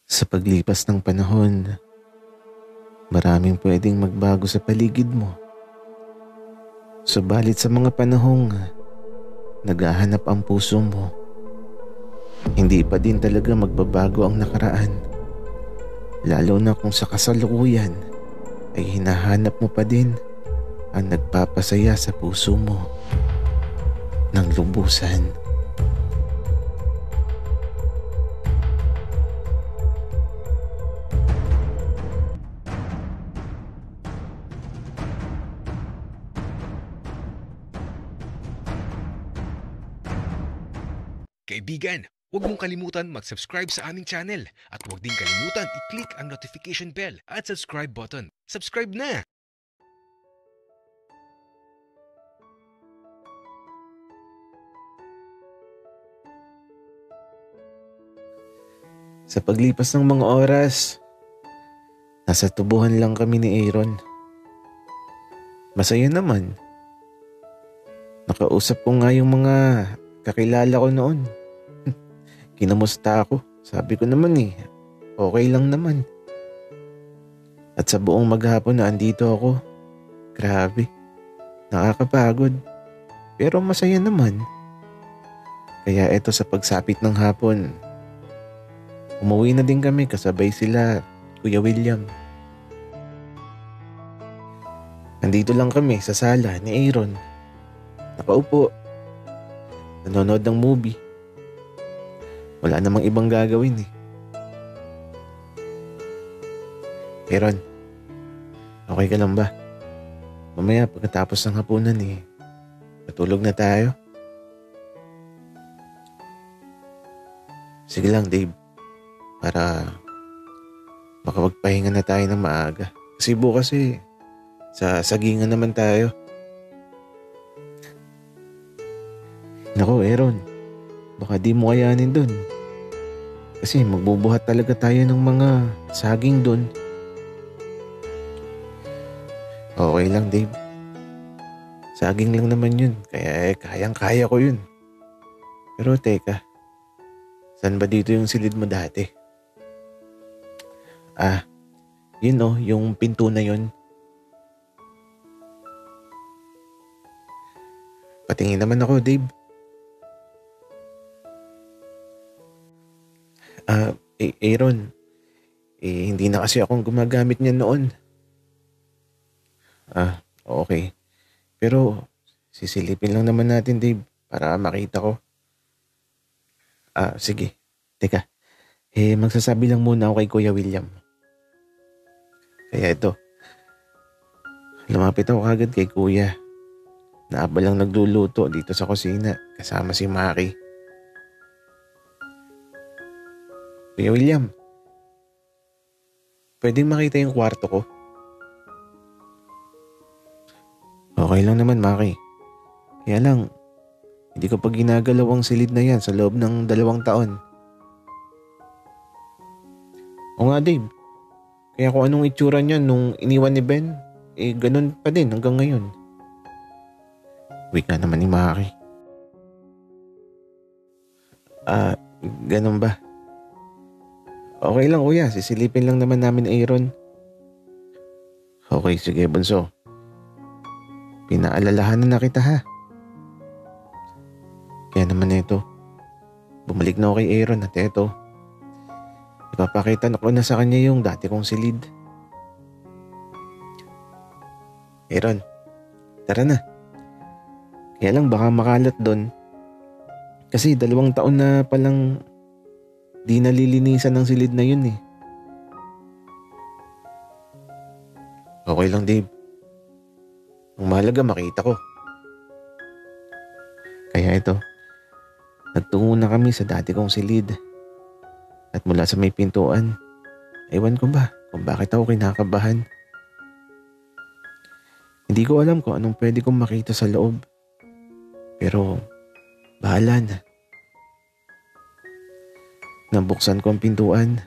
Sa paglipas ng panahon, maraming pwedeng magbago sa paligid mo. Subalit sa mga panahong naghahanap ang puso mo, hindi pa din talaga magbabago ang nakaraan. Lalo na kung sa kasalukuyan ay hinahanap mo pa din ang nagpapasaya sa puso mo ng lubusan. Kaibigan, huwag mong kalimutan mag-subscribe sa aming channel at huwag din kalimutan i-click ang notification bell at subscribe button. Subscribe na! Sa paglipas ng mga oras, nasa tubuhan lang kami ni Aaron. Masaya naman. Nakausap ko nga yung mga kakilala ko noon. Kinamusta ako? Sabi ko naman okay lang naman. At sa buong maghapon na andito ako, grabe, nakakapagod. Pero masaya naman. Kaya eto sa pagsapit ng hapon, umuwi na din kami kasabay sila, Kuya William. Andito lang kami sa sala ni Aaron. Nakaupo. Nanonood ng movie. Wala namang ibang gagawin Aaron, okay ka lang ba? Mamaya pagkatapos ng hapunan patulog na tayo. Sige lang Dave, para makapagpahinga na tayo ng maaga. Kasi bukas sa sagingan naman tayo. Nako Aaron, baka di mo kayanin dun. Kasi magbubuhat talaga tayo ng mga saging dun. Okay lang Dave. Saging lang naman yun, kaya kayang-kaya ko yun. Pero teka, saan ba dito yung silid mo dati? Yun yung pinto na yun. Patingin naman ako Dave. Aaron, hindi na kasi akong gumagamit niyan noon. Okay. Pero sisilipin lang naman natin Dave para makita ko. Sige. Teka, magsasabi lang muna ako kay Kuya William. Kaya ito, lumapit ako kagad kay Kuya. Naabalang nagluluto dito sa kusina kasama si Maki. Kuya William, pwedeng makita yung kwarto ko? Okay lang naman Maki. Kaya lang, hindi ko pa ginagalaw ang silid na yan sa loob ng 2 taon. O nga Dave, kaya kung anong itsura niya nung iniwan ni Ben, ganun pa din hanggang ngayon. Weak nga naman ni Maki. Ganun ba? Okay lang kuya, sisilipin lang naman namin Aaron. Okay, sige bunso. Pinaalalahanan na kita ha. Kaya naman bumalik na ako kay Aaron at ipapakita na ko na sa kanya yung dati kong silid. Aaron, tara na. Kaya lang baka makalat doon. Kasi 2 taon na palang di nalilinisan ng silid na yun Okay lang Dave. Ang mahalaga makita ko. Kaya nagtungo na kami sa dati kong silid. At mula sa may pintuan, ewan ko ba kung bakit ako kinakabahan. Hindi ko alam kung anong pwede kong makita sa loob. Pero bahala na. Nabuksan ko ang pintuan.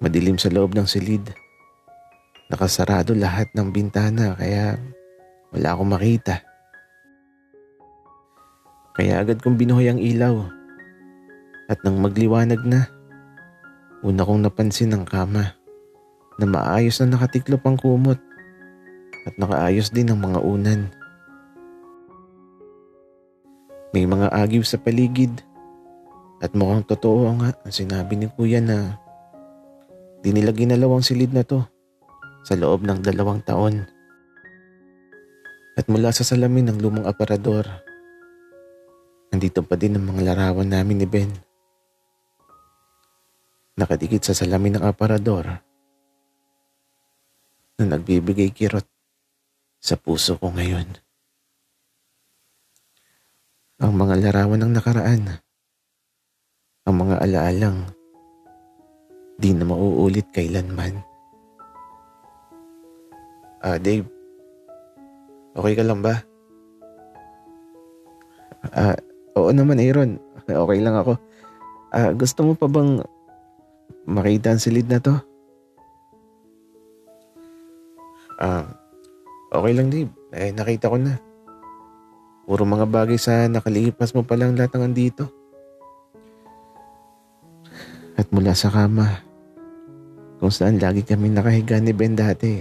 Madilim sa loob ng silid. Nakasarado lahat ng bintana kaya wala akong makita. Kaya agad kong binuhay ang ilaw. At nang magliwanag na, Una kong napansin ang kama na maayos na nakatiklop ang kumot at nakaayos din ang mga unan. May mga agiw sa paligid at mukhang totoo nga ang sinabi ni Kuya na di nila ginalaw ang silid na to sa loob ng 2 taon. At mula sa salamin ng lumang aparador, nandito pa din ang mga larawan namin ni Ben. Nakadikit sa salamin ng aparador na nagbibigay kirot sa puso ko ngayon. Ang mga larawan ng nakaraan, ang mga alaalang di na mauulit kailanman. Dave, okay ka lang ba? Oo naman, Aaron. Okay lang ako. Gusto mo pa bang makita ang silid na to? Okay lang, Dave. Nakita ko na. Puro mga bagay sa nakalipas mo palang lahat ng andito. At mula sa kama, kung saan lagi kami nakahiga ni Ben dati,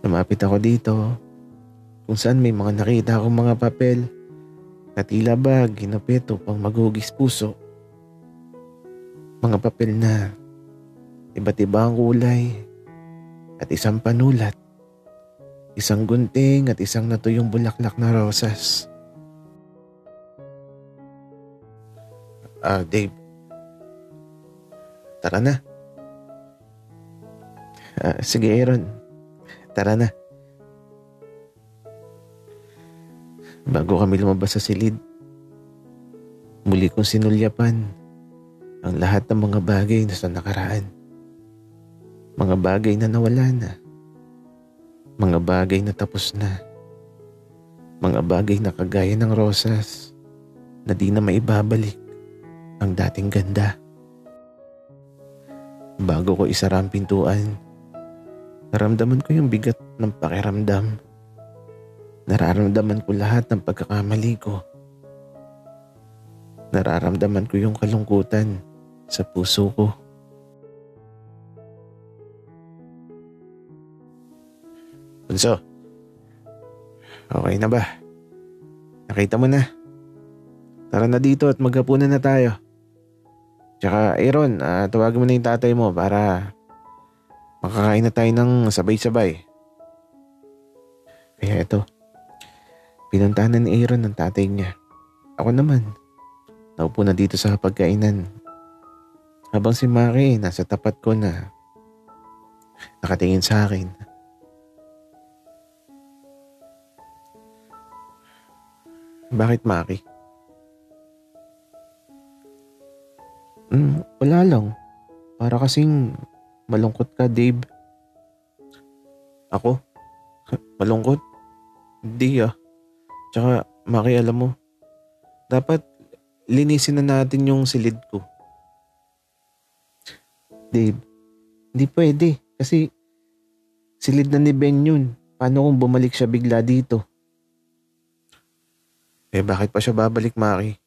lumapit ako dito, kung saan may mga nakita akong mga papel na tila ba ginupit upang maghugis puso. Mga papel na iba't iba ang kulay at isang panulat, isang gunting at isang natuyong bulaklak na rosas. Dave, tara na. Sige, Aaron, tara na. Bago kami lumabas sa silid, muli kong sinulyapan ang lahat ng mga bagay na sa nakaraan. Mga bagay na nawala na. Mga bagay na tapos na. Mga bagay na kagaya ng rosas na di na maibabalik ang dating ganda. Bago ko isara ang pintuan, naramdaman ko yung bigat ng pakiramdam. Nararamdaman ko lahat ng pagkakamali ko. Nararamdaman ko yung kalungkutan sa puso ko. Bunso, okay na ba? Nakita mo na. Tara na dito at maghapunan na tayo. Tsaka Aaron, tawagin mo na yung tatay mo para makakain na tayo ng sabay-sabay. Kaya ito, pinuntahan ni Aaron ng tatay niya. Ako naman, naupo na dito sa pagkainan. Habang si Maki nasa tapat ko na nakatingin sa akin. Bakit, Maki? Wala lang. Para kasing malungkot ka, Dave. Ako? Malungkot? Hindi Tsaka, Maki, alam mo, dapat linisin na natin yung silid ko. Dave, hindi pwede. Kasi silid na ni Ben yun. Paano kung bumalik siya bigla dito? Bakit pa siya babalik, Maki?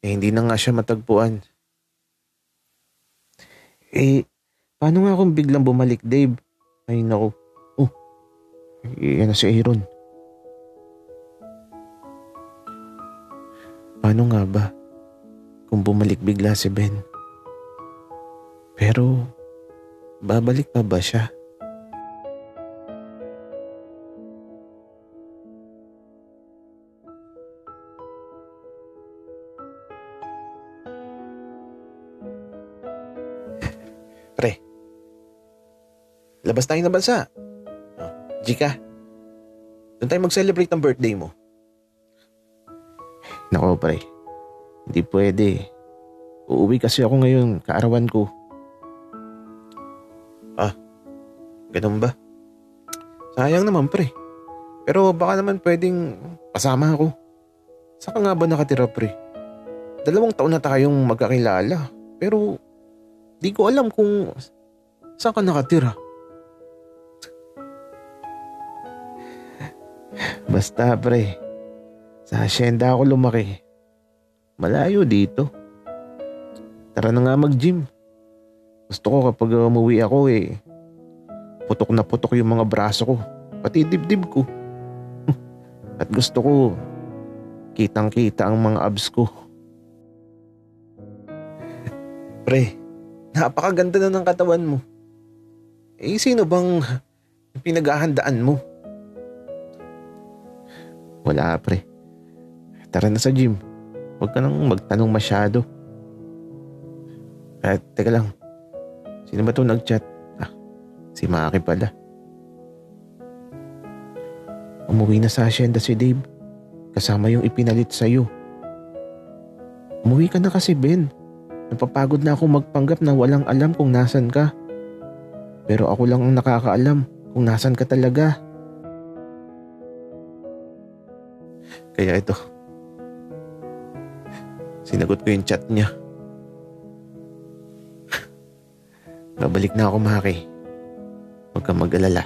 Hindi na nga siya matagpuan. Paano nga kung biglang bumalik, Dave? Ay, naku. Yan na si Aaron. Paano nga ba kung bumalik bigla si Ben? Pero, babalik pa ba siya? Pre, labas tayo ng bansa. Jika, doon tayo mag-celebrate ng birthday mo. Nako, pre, hindi pwede. Uuwi kasi ako ngayon, kaarawan ko. Ganun ba? Sayang naman, pre. Pero baka naman pwedeng pasama ako. Saan ka nga ba nakatira, pre? 2 taon na tayong magkakilala. Pero di ko alam kung saan ka nakatira. Basta, pre, sa hacienda ako lumaki. Malayo dito. Tara na nga mag-gym. Gusto ko kapag umuwi ako putok na putok yung mga braso ko, pati dibdib ko. At gusto ko, kitang-kita ang mga abs ko. Pre, napakaganda na ng katawan mo. Sino bang pinaghahandaan mo? Wala pre. Tara na sa gym. Huwag ka nang magtanong masyado. Teka lang. Sino ba ito nag-chat? Si Maki pala. Umuwi na sa asyenda si Dave. Kasama yung ipinalit sa'yo. Umuwi ka na kasi, Ben. Napapagod na ako magpanggap na walang alam kung nasan ka. Pero ako lang ang nakakaalam kung nasan ka talaga. Kaya ito. Sinagot ko yung chat niya. Babalik na ako, Maki. Huwag kang mag-alala.